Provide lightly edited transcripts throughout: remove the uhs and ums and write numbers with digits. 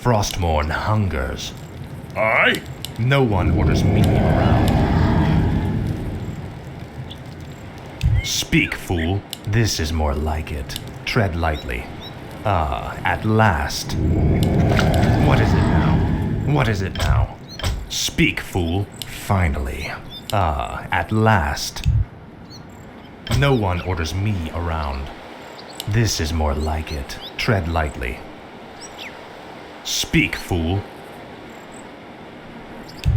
Frostmourne hungers. Aye? No one orders me around. Speak, fool. This is more like it. Tread lightly. Ah, at last. What is it now? What is it now? Speak, fool. Finally. Ah, at last. No one orders me around. This is more like it. Tread lightly. Speak, fool.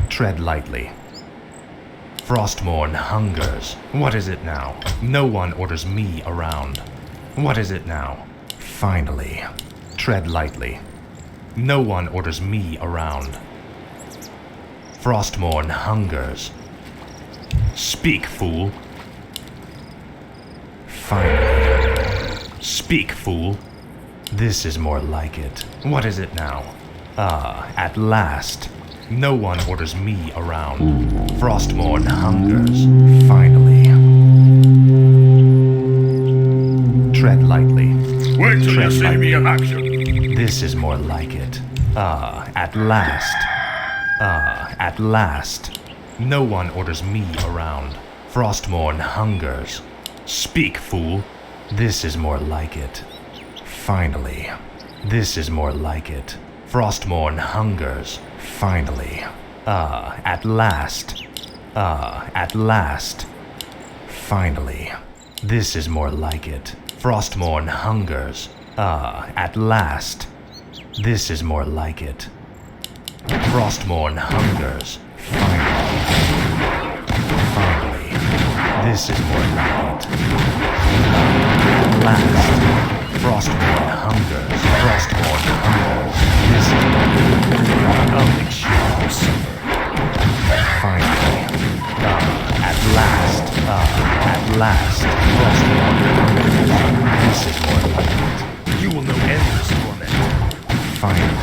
Tread lightly. Frostmourne hungers. What is it now? No one orders me around. What is it now? Finally. Tread lightly. No one orders me around. Frostmourne hungers. Speak, fool. Finally. Speak, fool. This is more like it. What is it now? Ah, at last. No one orders me around. Frostmourne hungers. Finally. Tread lightly. Wait till you Tread see lightly. me in action. This is more like it. Ah, at last. Ah, at last. No one orders me around. Frostmourne hungers. Speak, fool. This is more like it. Finally. This is more like it. Frostmourne hungers. Finally. Ah, at last. Ah, at last. Finally. This is more like it. Frostmourne hungers. Ah, at last. This is more like it. Frostmourne hungers. Finally. Finally. This is more like it. At last. Frostmourne hungers. Frostmourne hungers. This is more like it. I'll make sure you suffer. Finally. At last. At last. Frostmourne hungers. This is more like it. You will know endless torment. Finally.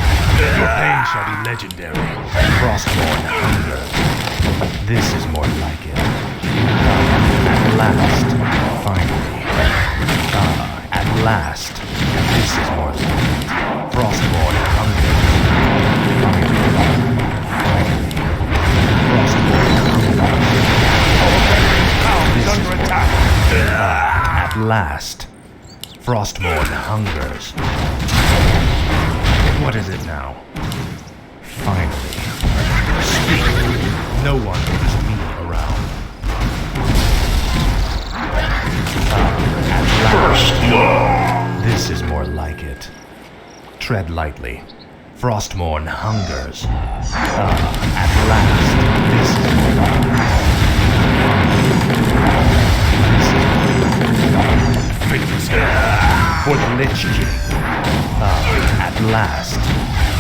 Your pain shall be legendary. Frostmourne hungers. This is more like it. At last. Finally. At last. This is more like it. Frostmourne hungers. Finally. Finally. Frostmourne hungers. This is under attack. At last. Frostmourne hungers. What is it now? Finally. Speak. No one orders me around. At last. First blood. This is more like it. Tread lightly. Frostmourne hungers. At last. This is more like it. Faithless For the Lich King. At last.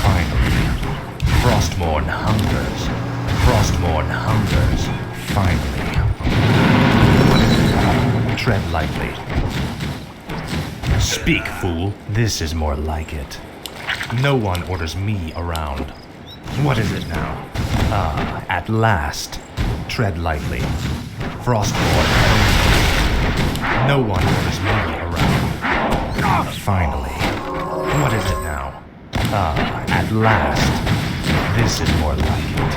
Finally. Frostmourne hungers. Frostmourne hungers. Finally. Tread lightly. Speak, fool. This is more like it. No one orders me around. What is it now? At last. Tread lightly. Frostmourne hungers. No one orders me around. Finally. What is it now? At last. This is more like it.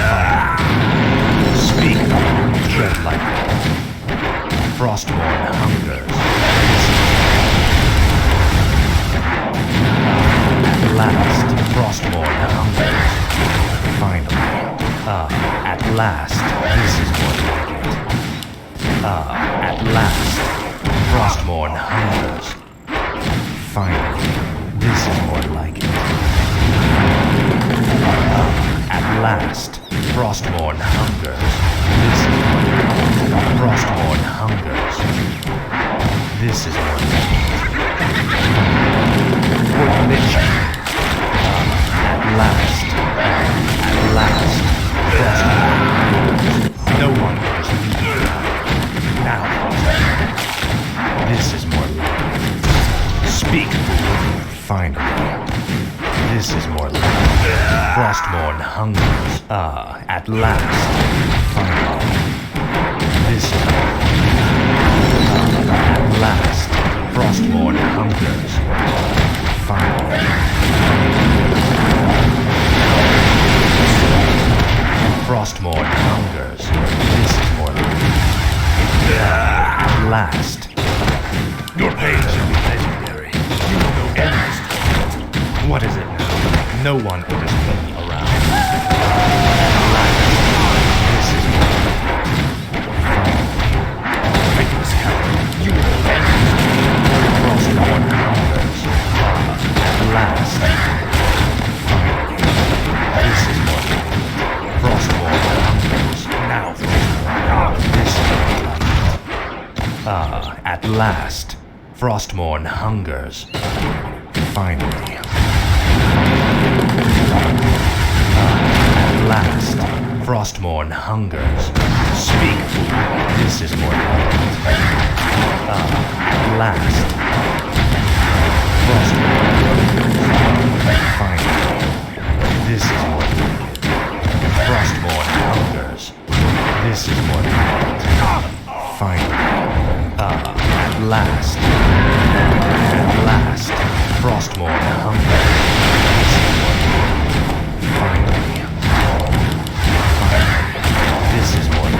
Finally. Speak. Tread lightly. Frostmourne hungers. At last. Frostmourne hungers. Finally. At last. This is more like it. At last. Frostmourne hungers. Finally. This is more like it. At last. Frostmourne hungers. This is more like it. Frostmourne hungers. This is more like it. For the Lich King. At last. At last. Frostmourne hungers. No one orders me around. Now. This is more like it. Speak, fool. Finally. This is more like it. Frostmourne hungers. At last. Finally. This is more like it. At last. Frostmourne hungers. Finally. No one orders me around. At last, this is more Faithless coward. You will pay. Frostborn hungers. At last. This is more Frostborn hungers. Now, This is more at last. Frostborn hungers. Finally. At last. Frostborn hungers. Speak, fool. This is more at last. Frostborn hungers. Finally. This is more Frostborn hungers. This is more finally. At last. At last. Frostborn hungers. This is more finally. Finally. This is more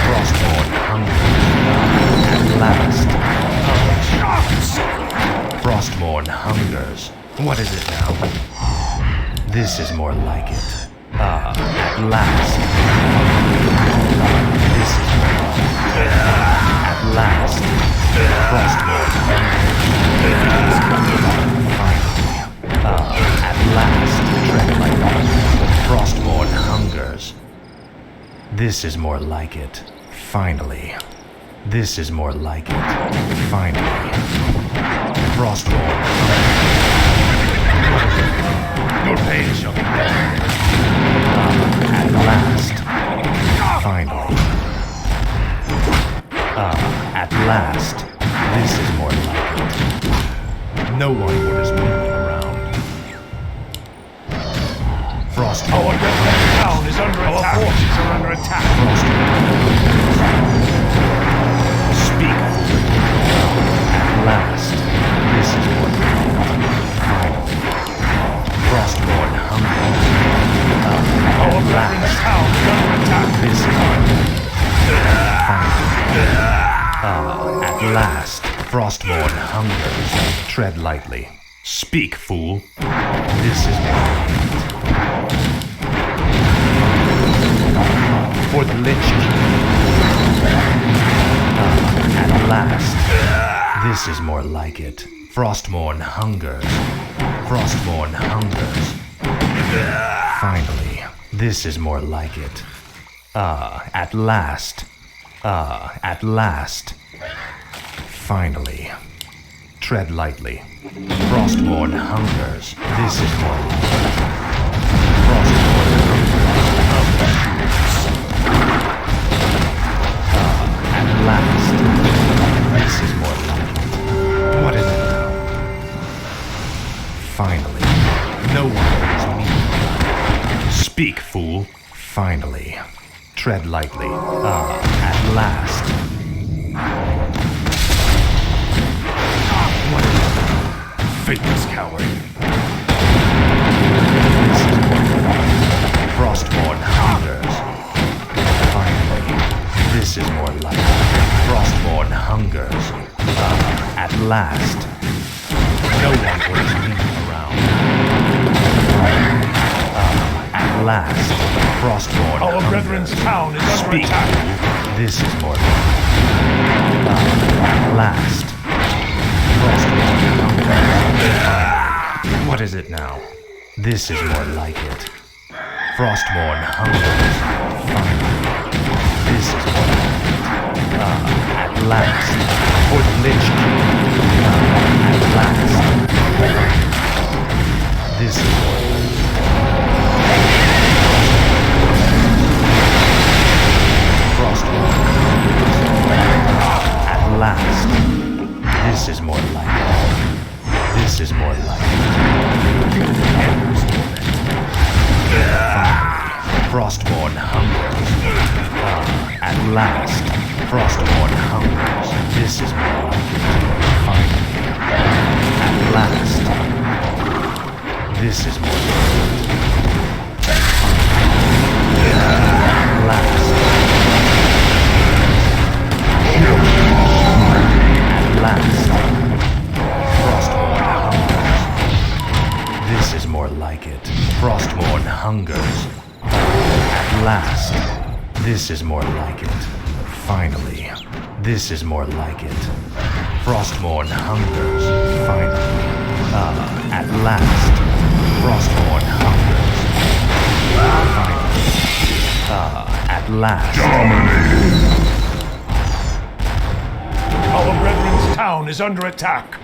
Frostborn hungers. At last. Frostborn hungers. What is it now? This is more like it. At last. This is more at last. Frostborn hungers. At last. Tread like Frostborn hungers. This is more like it. Finally. This is more like it. Finally. Frostborn your pain shall be known. at last. Finally. At last. This is more like it. No one orders me around. Frostborn. Our town is under attack. Our forces are under attack. Speak. At last. This is more like it. Finally. Frostborn hunger. Our last town is under attack. This is at last, Frostborn hungers. Tread lightly. Speak, fool. This is for the Lich King. At last, this is more like it. Frostborn hungers. Frostborn hungers. Finally, this is more like it. At last. At last. Finally. Tread lightly. Frostborn hungers. This is more like it. Frostborn hungers. At last. This is more like it. What is it now? Finally. No one is me. Speak, fool. Finally. Tread lightly. At last. What is it? Faithless coward. This is more Frostborn hungers. Finally. This is more like Frostborn hungers. At last. No one orders me around. At last. Frostborn Our brethren's town is under Speak. attack. This is more at last. Frostborn hungers. What is it now? This is more like it. Frostborn hungers. Finally. This is more like it. At last. For the Lich King. At last. This is more like it. Frostborn hungers. At last. This is more like it. This is more like it. Finally, Frostborn hungers. At last, Frostborn hungers. This is more like it. Finally, at last, this is more like it. At last. At last. Frostborn hungers. This is more like it. Frostmourne hungers. At last. This is more like it. Finally. This is more like it. Frostmourne hungers. Finally. At last. Frostmourne hungers. Finally. At last. Dominating! Our brethren's town is under attack.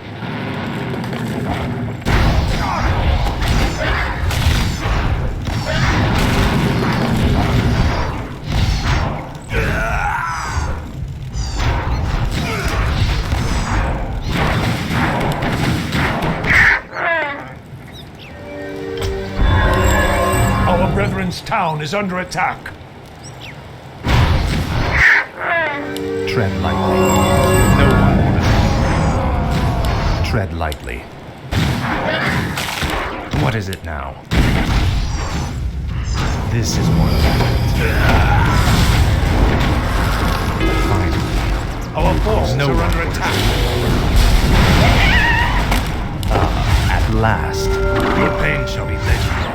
Our brethren's town is under attack. Tread lightly. No one orders me. Tread lightly. What is it now? This is more like it. Finally. Our forces No are one under orders attack. At last. Your pain shall be legendary.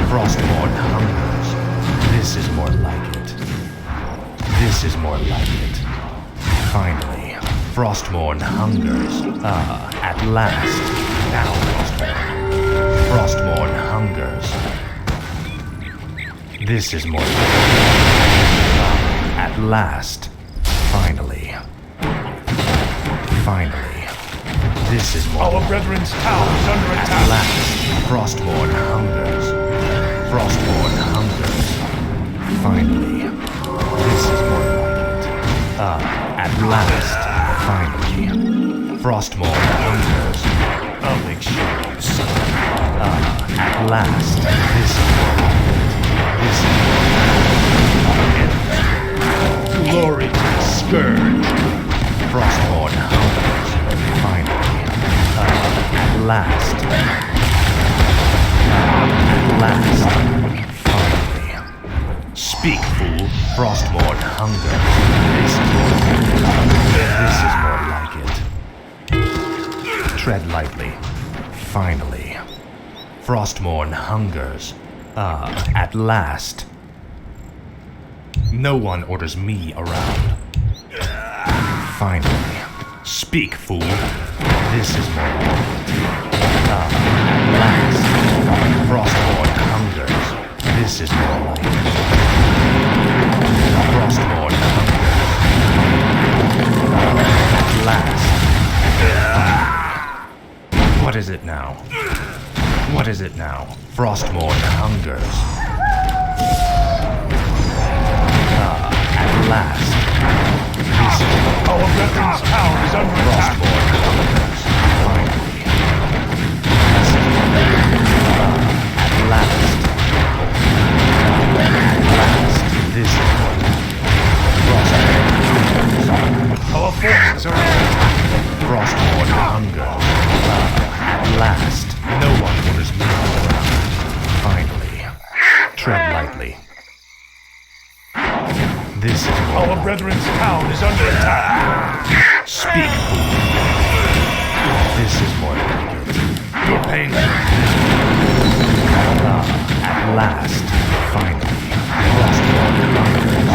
Frostmourne hungers. This is more like it. This is more like it. Finally. Frostmourne hungers. At last. Now, Frostmourne. Frostmourne hungers. This is more like it. At last. Finally. Finally. This is more Our like it. brethren's town is under At attack. last. Frostmourne hungers. Frostmourne hungers. Finally. This is more like it. At last. Finally. Frostmourne hungers. I'll make sure you suffer. At last. This is more like it. This is more like it. Glory to the Scourge. Frostmourne hungers. Finally. At last. At last. Finally. Speak, fool. Frostmourne hungers. This is more like it. Tread lightly. Finally. Frostmourne hungers. At last. No one orders me around. Finally. Speak, fool. This is more like it. At last. Frostmourne hungers. This is more like it. Frostmourne hungers. At last. What is it now? What is it now? Frostmourne hungers. At last. This is Our brethren's town is under attack. Frostmourne hungers. Finally. At last. At last. This is Frostmourne hungers. Our forces are under attack. Frostmourne hungers. At last. No one orders me around. Finally. Tread lightly. This is Our brethren's town is under attack. Speak, fool. This is more like it. Your pain. At last. Finally. Frostmourne hungers.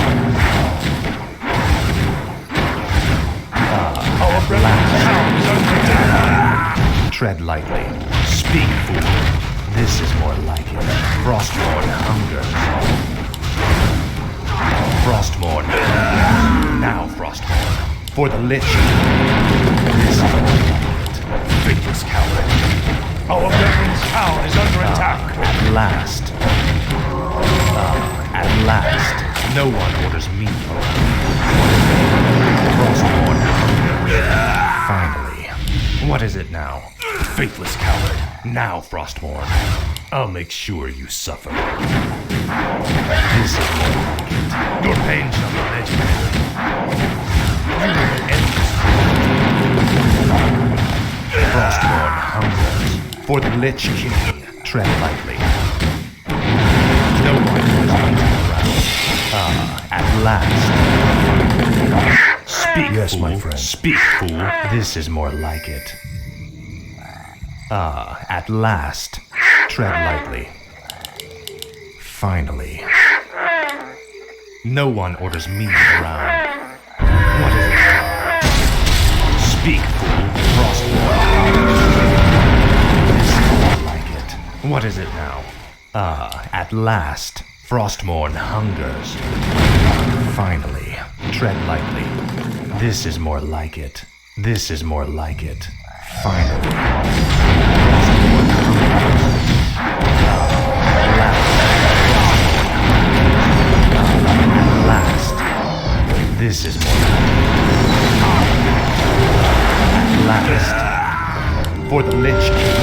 Our brethren's town is under attack. Tread lightly. Speak, fool. This is more like it. Frostmourne hungers. Frostmourne hungers. Now, Frostmourne. For the Lich. This is more like it. Faithless coward. Our brethren's town is under attack. At last. At last. No one orders me around. Frostmourne hungers. Finally. What is it now? Faithless coward. Now, Frostmourne. I'll make sure you suffer. This is more like it. Your pain shall be legendary. You will end this. Frostmourne hungers. For the Lich King. Tread lightly. No one was around. At last. Speak, Yes, fool. my friend. Speak, fool. This is more like it. At last. Tread lightly. Finally. No one orders me around. What is it? Speak, fool. Frostborn. This is more like it. What is it now? At last, Frostmourne hungers. Finally. Tread lightly. This is more like it. This is more like it. Finally. Frostmourne hungers. At last. This is more like it. At last. For the Lich King.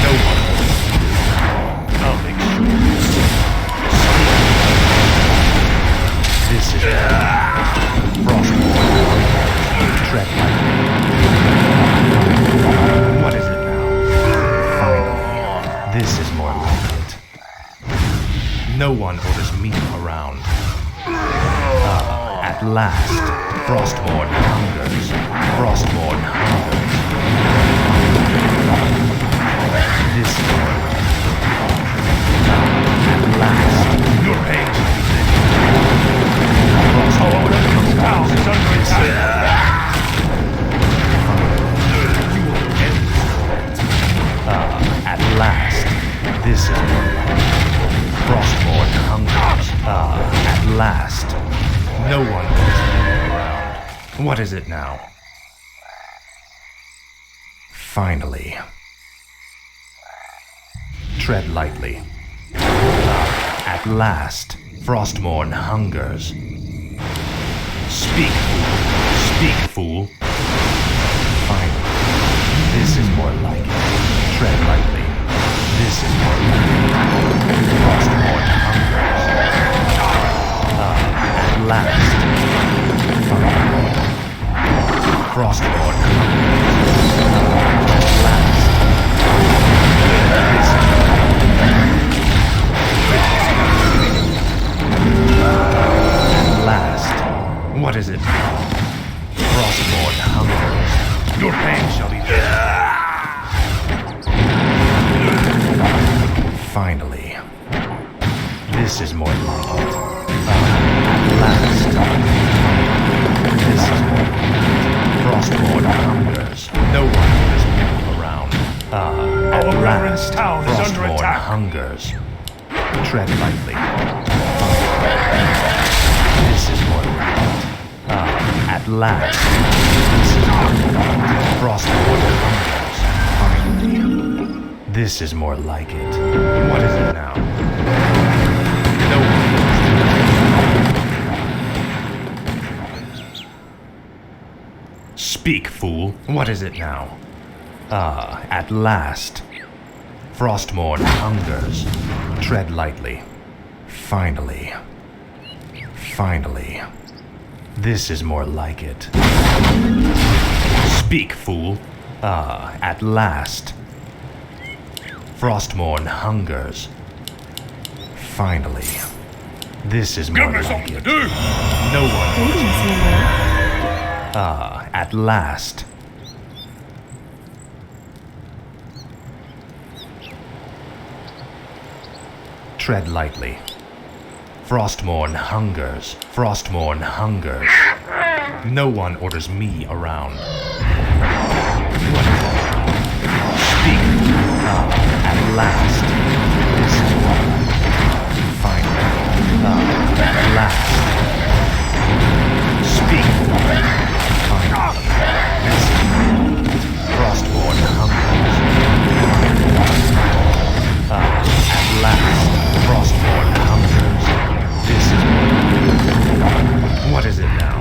No one will see you. I'll make sure. This is Frostborn. Tread lightly. What is it now? Finally. This is more like it. No one orders me around. At last, Frostborn hungers. Frostborn hungers. This is more like it. At last, your pain shall be finished. Frostborn hungers. You will end this. At last, this is more like it. Frostborn hungers. At last. No one orders me around. What is it now? Finally. Tread lightly. At last, Frostmourne hungers. Speak, fool. Speak, fool. Finally. This is more like it. Tread lightly. This is more like it. Frostmourne hungers. At last. Finally. Frostmourne hungers. At last. This is at last. What is it now? Frostmourne hungers. Your pain shall be finally. This is more like it. At last. This is more like it. Frostborn hungers. No one orders people around. At last. Frostborn hungers. Tread lightly. This is more like it. At last. This is more like it. Frostborn hungers. Finally. This is more like it. What is it now? No one. Speak, fool. What is it now? At last. Frostmourne hungers. Tread lightly. Finally. Finally. This is more like it. Speak, fool. At last. Frostmourne hungers. Finally. This is more like it. No one. At last. Tread lightly. Frostmourne hungers. Frostmourne hungers. No one orders me around. What is it? Speak. At last. This is what. Finally. At last. Speak. Finally. This is Frostborn hungers. At last. Frostborn hungers. This is what is it now?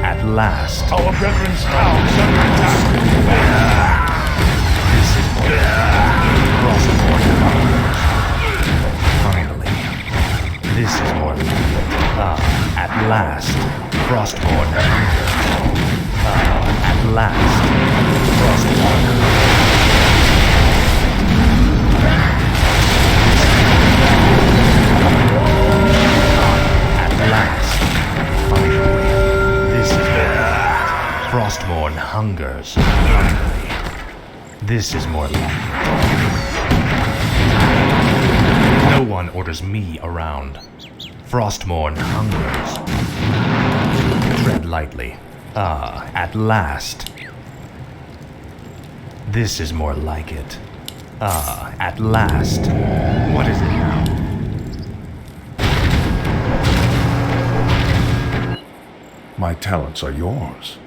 At last. Our brethren's town is under attack. This is what Frostborn hungers. Finally. This is more like it. At last. Frostborn hungers. At last. Frostborn hungers. At last. Finally. This is more like it. Frostborn hungers. Finally. This is more like it. No one orders me around. Frostmourne hungers. Tread lightly. Ah, at last. This is more like it. Ah, at last. What is it now? My talents are yours.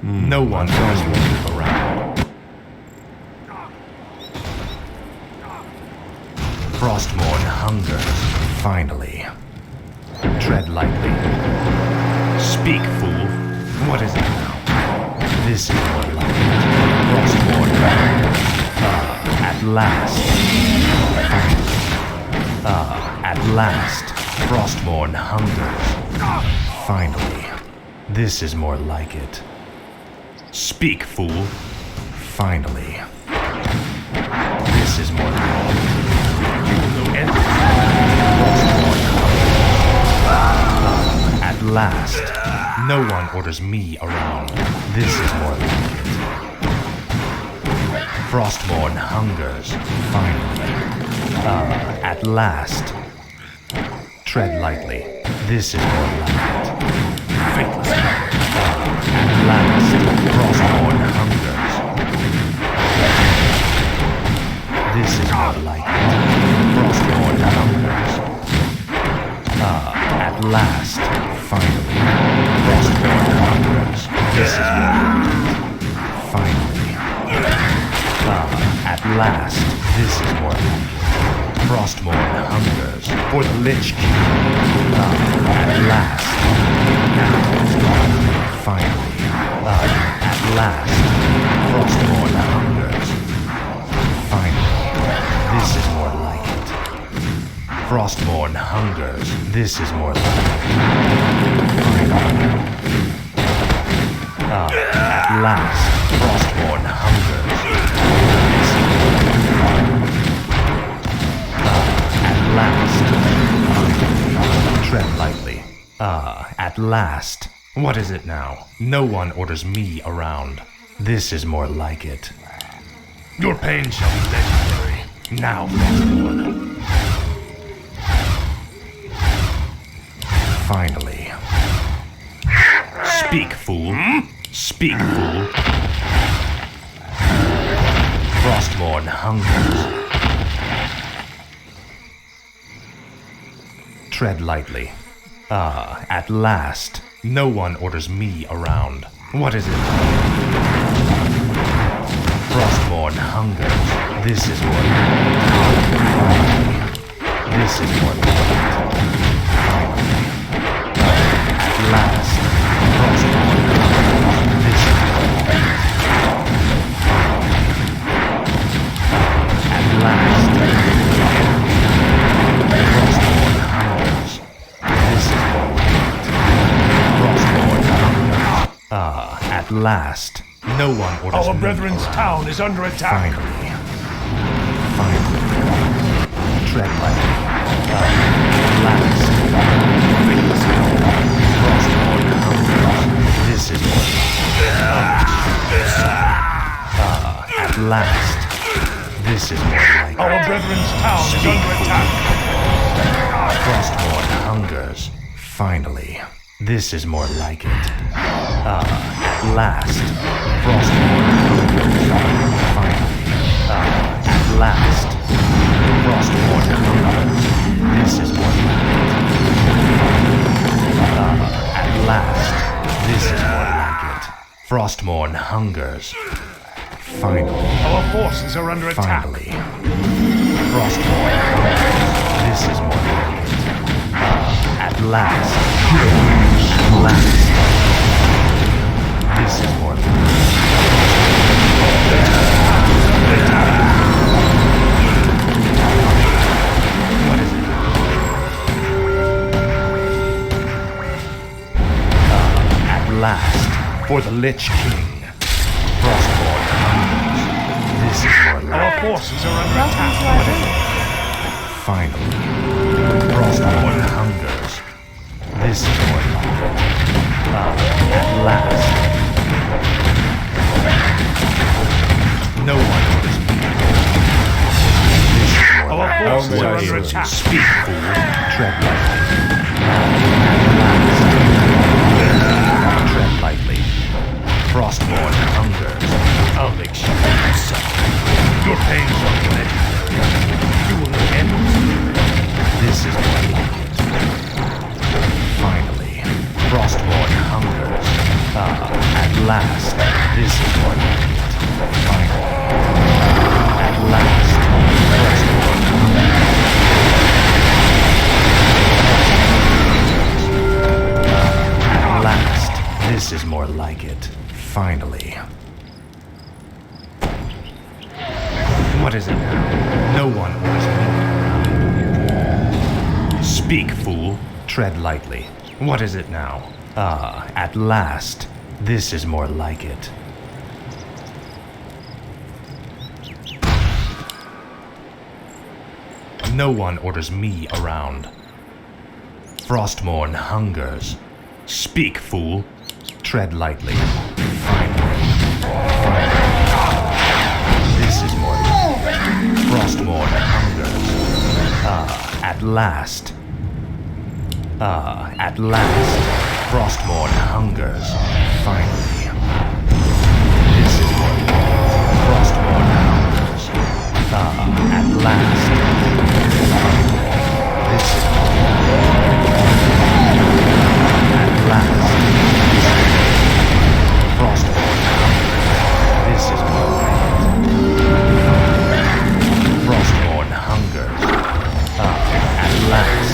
No one orders me around. Frostmourne hungers, finally. Tread lightly. Speak, fool. What is it now? This is more like it. Frostmourne hungers. Ah, at last. Ah, at last. Frostmourne hungers. Finally. This is more like it. Speak, fool. Finally. This is more like it. At last, no one orders me around. This is more like it. Frostmourne hungers, finally. At last. Tread lightly. This is more like it. Faithless. At last, Frostmourne hungers. This is more like it. Frostmourne hungers. At last, finally. Frostmourne hungers. This is more like it. Finally. At last, this is more like it. Frostmourne hungers for the Lich King. At last. Finally. At last. Frostmourne hungers. Finally. This is more like it. Frostmourne hungers. This is more like it. Finally. At last. Frostmourne hungers. At last. Tread lightly. At last. What is it now? No one orders me around. This is more like it. Your pain shall be legendary. Now, Frostmourne. Finally. Speak, fool. Speak, fool. Frostmourne hungers. Tread lightly. At last. No one orders me around. What is it? Frostmourne hungers. This is more like it. Finally. This is more like it. Finally. At last. Frostmourne hungers. This is more like it. At last. Frostmourne hungers. This is more like it. Frostmourne hungers. At last. No one orders Our me brethren's around. town is under attack. Finally. Finally. Tread lightly. Last. Frostmourne hungers. This is more at last. This is more like Our brethren's town is under attack. Frostmourne hungers. Finally. This is more like it. At last. Frostmourne hungers. Finally. At last. Frostmourne hungers. This is more like it. At last. This is more like it. Frostmourne hungers. Finally. Our forces are under attack. Finally. Frostmourne hungers. This is more like it. At last. Last. This is more like it. What is it? At last. For the Lich King. Frostmourne hungers. This is more like Our it. forces are under attack. Finally. Frostmourne hungers. This is more like it. At last. No one Tryhards What are is under it? attack. Speak, fool. Tread lightly. Tread lightly. Frostborn hungers. I'll make sure you suffer. Your pain shall be legendary. You will end. This is more like it. Finally, Frostborn hungers. At last, this is more like it. Finally, at last, Frostborn hungers. At last, this is more like it. Finally. What is it now? No one orders me. Speak, fool. Tread lightly. What is it now? At last. This is more like it. No one orders me around. Frostmourne hungers. Speak, fool. Tread lightly. Finally. This is more like it. Frostmourne hungers. At last. At last. Frostmourne hungers. Finally. This is more like it. Frostmourne hungers. At last. This is more like it. At last. Frostmourne hungers. This is more like it. Frostmourne hungers. At last.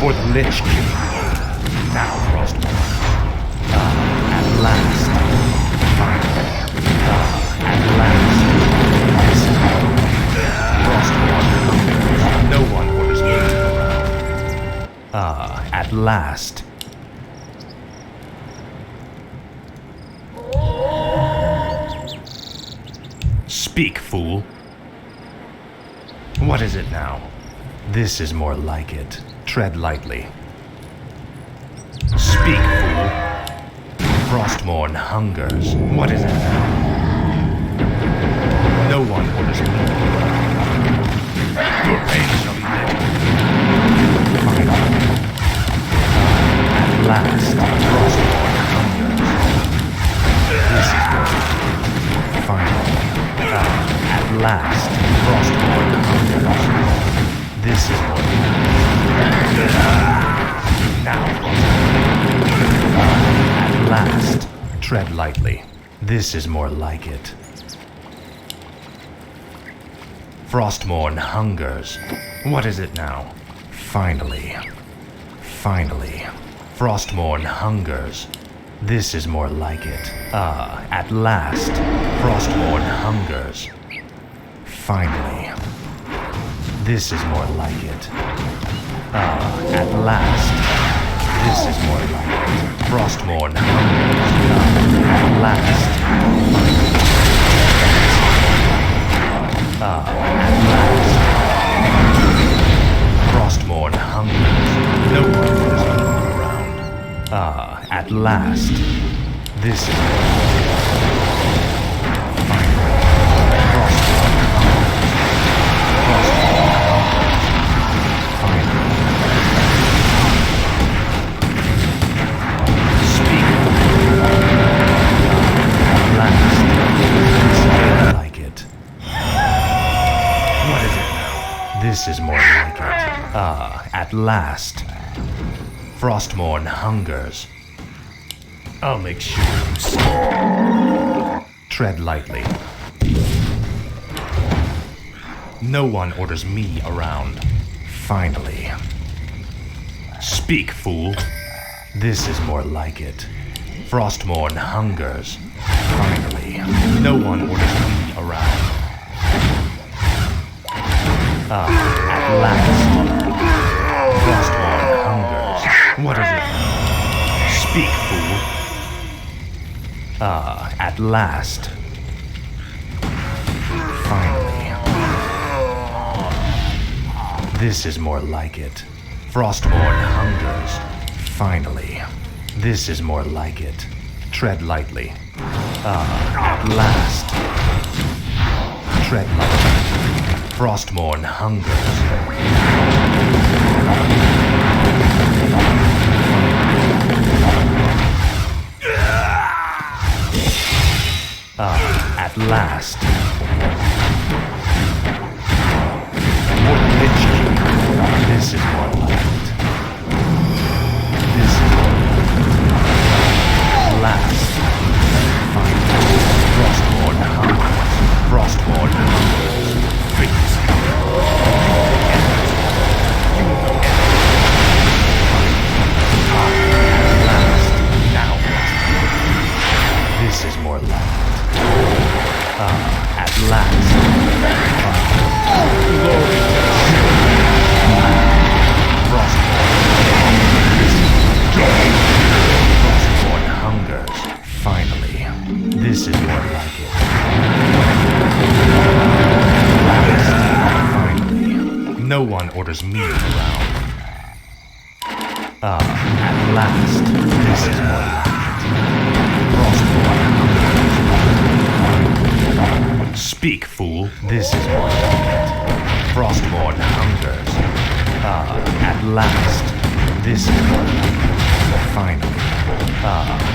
For the Lich King. Now, Frostmourne. At last. Finally. At last. This is more like it. Frostmourne hungers. No one orders me around. At last. Speak, fool. What is it now? This is more like it. Tread lightly. Speak, fool. Frostmourne hungers. What is it now? No one orders me. Your pain shall be legendary. Finally. At last, Frostmourne hungers. This is more like it. Finally. At last, Frostmourne hungers. This is more like it. Now, at last, tread lightly. This is more like it. Frostmourne hungers. What is it now? Finally. Finally. Frostmourne hungers. This is more like it. At last, Frostmourne hungers. Finally. This is more like it. At last. This is more like it. Frostmourne hungers. At last. At last. Frostmourne hungers. No one orders me around. At last. This is more like it. Finally. Frostmourne hungers. Frostmourne hungers. Finally. Speak. At last. This is more like it. What is it now? This is more like it. At last. Frostmourne hungers. I'll make sure you see. Tread lightly. No one orders me around. Finally. Speak, fool. This is more like it. Frostmourne hungers. Finally. No one orders me around. At last. Frostmourne hungers. What is it? Speak, fool. At last. Finally. This is more like it. Frostmourne hungers. Finally. This is more like it. Tread lightly. At last. Tread lightly. Frostmourne hungers. At last. What Lich King? This is more like it. This is more like it. At last. Finally. Frostmourne hungers. Frostmourne hungers. Fix. At last. Now what? This is more like it. At last. Frostmourne hungers. Finally. This is more like it. Finally. No one orders me around. At last. This is more like it. Frostmourne hungers. Speak, fool. This is more like it. Frostmourne hungers. At last. This is more like it. Finally.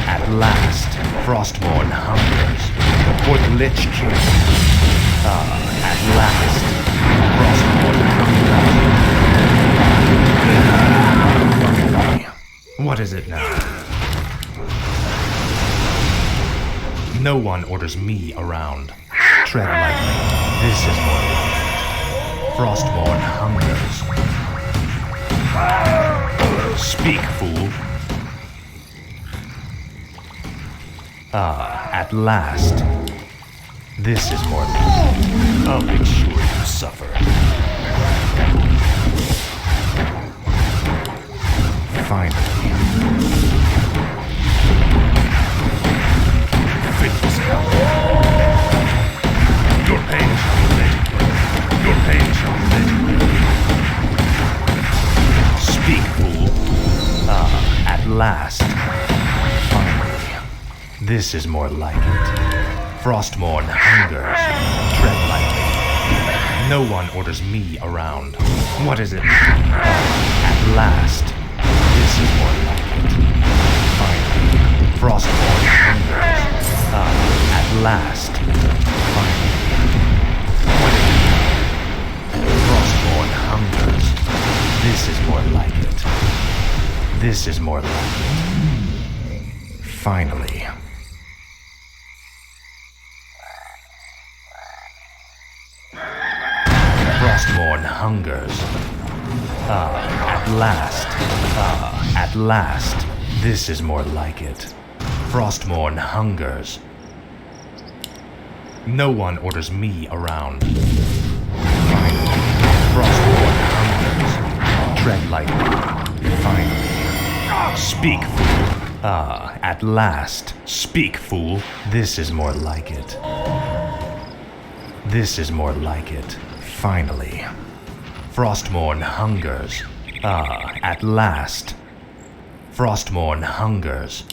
At last. Frostmourne hungers. For the Lich King. At last. Frostmourne hungers. Finally. What is it now? No one orders me around. Tread lightly. This is more like it. Frostmourne hungers. Speak, fool. At last. This is more like it. I'll make sure you suffer. Finally. Fitness power. Your pain shall be legendary. Your pain shall be legendary. Speak, fool. At last. Finally. This is more like it. Frostmourne hungers. Tread lightly. No one orders me around. What is it? At last. This is more like it. Finally. Frostmourne hungers. At last. Finally. What is it? Frostmourne hungers. This is more like it. This is more like it. Finally. Frostmourne hungers. At last. At last. This is more like it. Frostmourne hungers. No one orders me around. Finally. Frostmourne hungers. Tread lightly. Finally. Speak, fool. At last. Speak, fool. This is more like it. This is more like it. Finally. Frostmourne hungers. At last. Frostmourne hungers.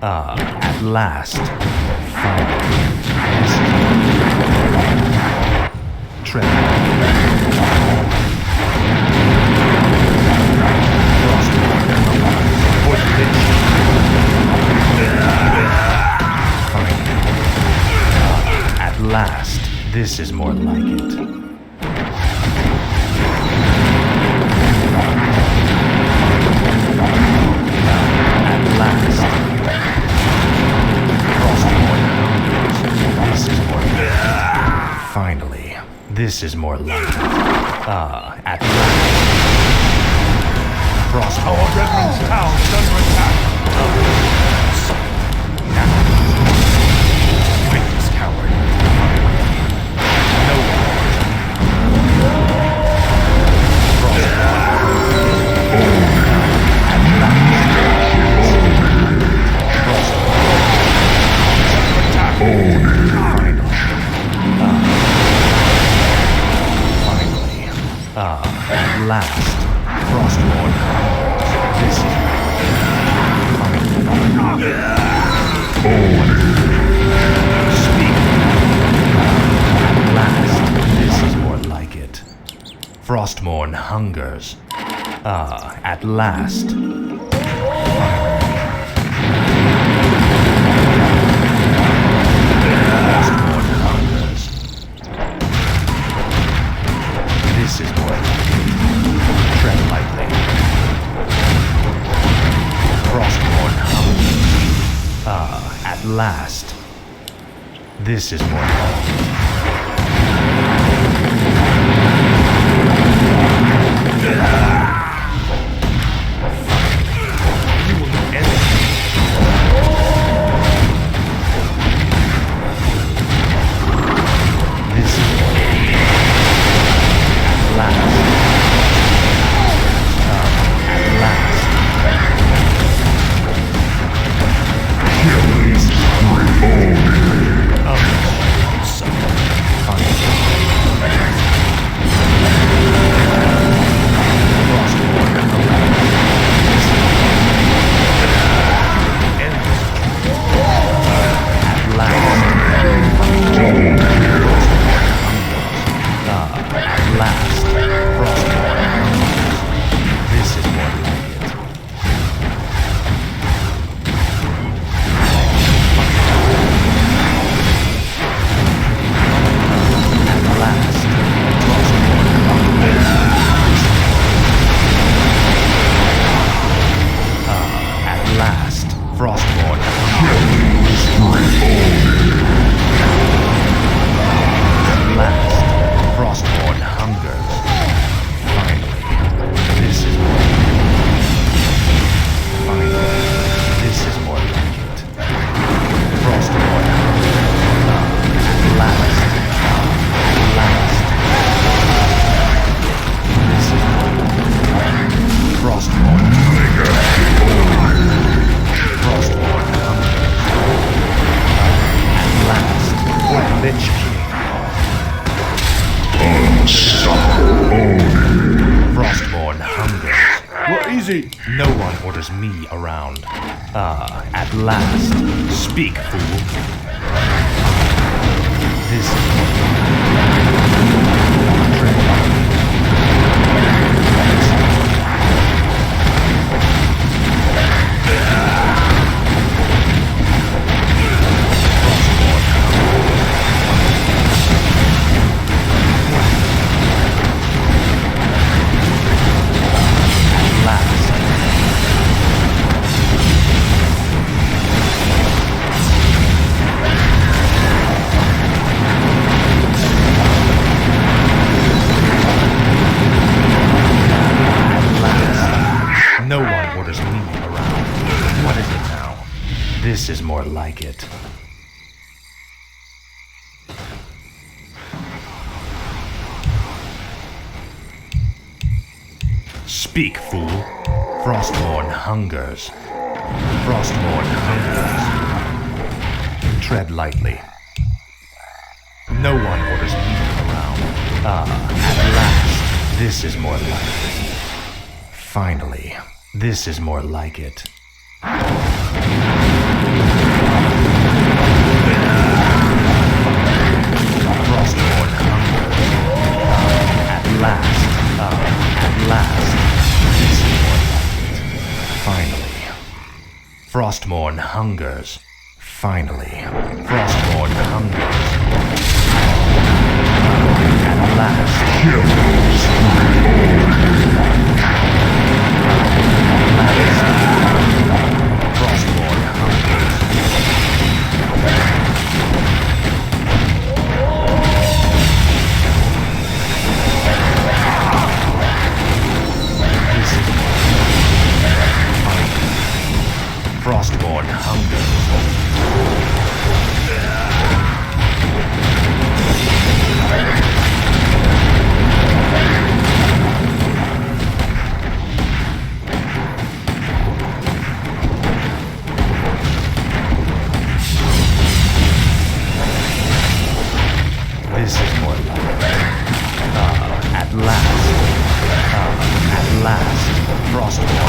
At last. Finally. Tread. Frostmourne hungers. For the Lich. Finally. At last. This is more like it. At last. Frostmourne hungers. This is more like it. Finally. This is more like it. At last. Frostmourne. Our Redmond's town is under attack. Now. Fitness coward. No one. At last, Frostmourne hungers. This is finally. Frostmourne hungers. Ah, at last. Frostmourne hungers. This is more like it. Tread lightly. Frostmourne hungers. Ah, at last. This is more like it. Frostmourne hungers. Well, easy. No one orders me around. Ah, at last. Speak, fool. This No one orders me around. What is it now? This is more like it. Speak, fool. Frostmourne hungers. Frostmourne hungers. Tread lightly. No one orders me around. Ah, at last. This is more like it. Finally. This is more like it. Frostmourne hungers. At last. At last. This is more like it. Finally. Frostmourne hungers. Finally. Frostmourne hungers. At last. Frostmourne hungers. This is Frostmourne hungers. This is more like at last. At last. Frostmourne